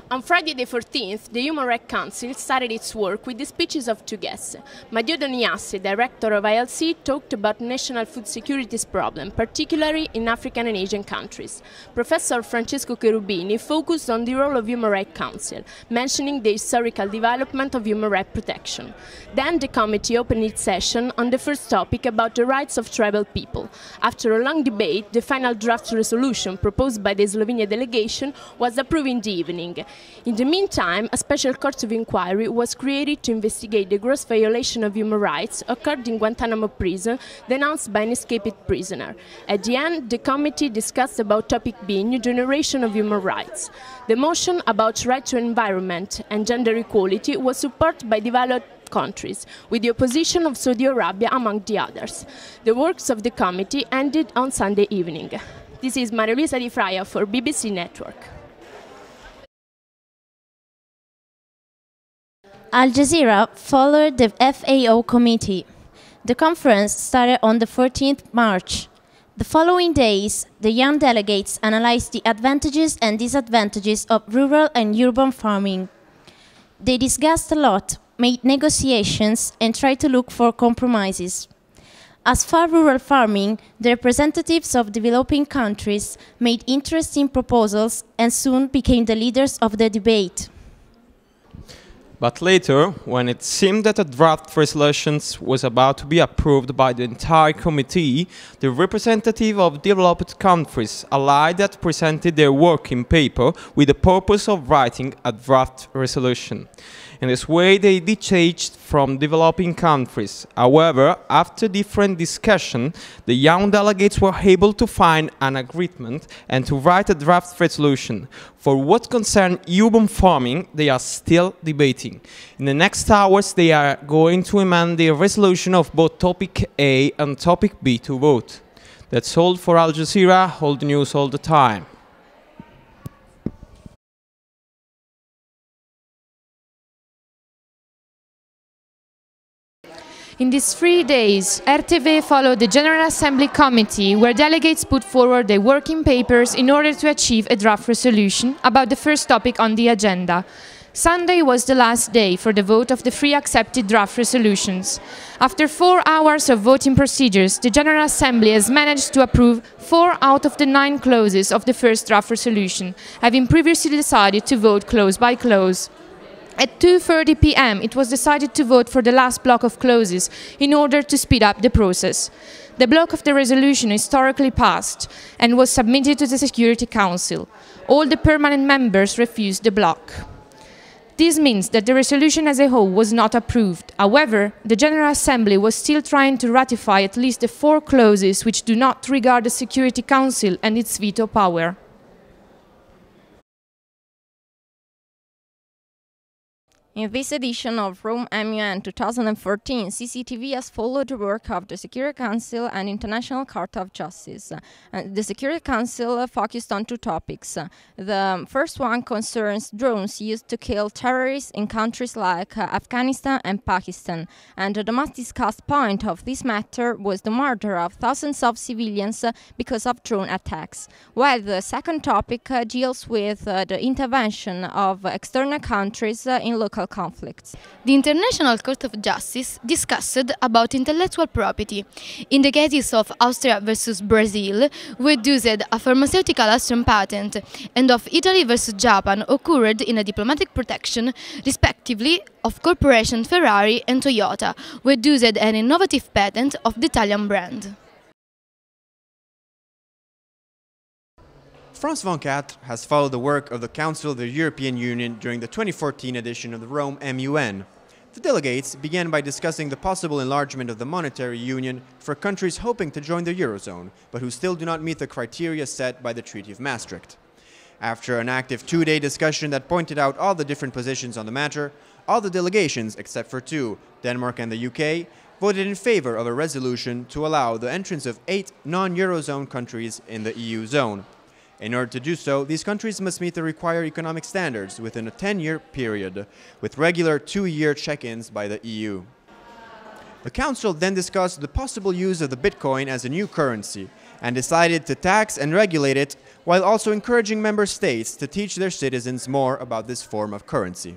On Friday the 14th, the Human Rights Council started its work with the speeches of two guests. Matteo Doniassi, director of ILC, talked about national food security's problem, particularly in African and Asian countries. Professor Francesco Cherubini focused on the role of Human Rights Council, mentioning the historical development of human rights protection. Then the committee opened its session on the first topic about the rights of tribal people. After a long debate, the final draft resolution proposed by the Slovenia delegation was approved in the evening. In the meantime, a special court of inquiry was created to investigate the gross violation of human rights occurred in Guantanamo prison, denounced by an escaped prisoner. At the end, the committee discussed about topic B, new generation of human rights. The motion about right to environment and gender equality was supported by developed countries, with the opposition of Saudi Arabia among the others. The works of the committee ended on Sunday evening. This is Maria Luisa Di Fraia for BBC Network. Al Jazeera followed the FAO committee. The conference started on the 14th March. The following days, the young delegates analyzed the advantages and disadvantages of rural and urban farming. They discussed a lot, made negotiations, and tried to look for compromises. As for rural farming, the representatives of developing countries made interesting proposals and soon became the leaders of the debate. But later, when it seemed that a draft resolution was about to be approved by the entire committee, the representative of developed countries allied that presented their working paper with the purpose of writing a draft resolution. In this way, they detached from developing countries. However, after different discussion, the young delegates were able to find an agreement and to write a draft resolution. For what concerns urban farming, they are still debating. In the next hours, they are going to amend the resolution of both topic A and topic B to vote. That's all for Al Jazeera, all the news all the time. In these 3 days, RTVE followed the General Assembly Committee, where delegates put forward their working papers in order to achieve a draft resolution about the first topic on the agenda. Sunday was the last day for the vote of the 3 accepted draft resolutions. After 4 hours of voting procedures, the General Assembly has managed to approve 4 out of the 9 clauses of the first draft resolution, having previously decided to vote clause by clause. At 2:30 p.m. it was decided to vote for the last block of clauses in order to speed up the process. The block of the resolution historically passed and was submitted to the Security Council. All the permanent members refused the block. This means that the resolution as a whole was not approved. However, the General Assembly was still trying to ratify at least the 4 clauses which do not regard the Security Council and its veto power. In this edition of RomeMUN 2014, CCTV has followed the work of the Security Council and International Court of Justice. The Security Council focused on 2 topics. The first one concerns drones used to kill terrorists in countries like Afghanistan and Pakistan. And the most discussed point of this matter was the murder of thousands of civilians because of drone attacks. While the second topic deals with the intervention of external countries in local conflicts. The International Court of Justice discussed about intellectual property. In the cases of Austria versus Brazil, who used a pharmaceutical Austrian patent, and of Italy versus Japan, occurred in a diplomatic protection, respectively, of corporation Ferrari and Toyota, who used an innovative patent of the Italian brand. France 24 has followed the work of the Council of the European Union during the 2014 edition of the RomeMUN. The delegates began by discussing the possible enlargement of the monetary union for countries hoping to join the Eurozone, but who still do not meet the criteria set by the Treaty of Maastricht. After an active 2-day discussion that pointed out all the different positions on the matter, all the delegations, except for 2, Denmark and the UK, voted in favor of a resolution to allow the entrance of 8 non-Eurozone countries in the EU zone. In order to do so, these countries must meet the required economic standards within a 10-year period, with regular 2-year check-ins by the EU. The Council then discussed the possible use of the Bitcoin as a new currency, and decided to tax and regulate it, while also encouraging member states to teach their citizens more about this form of currency.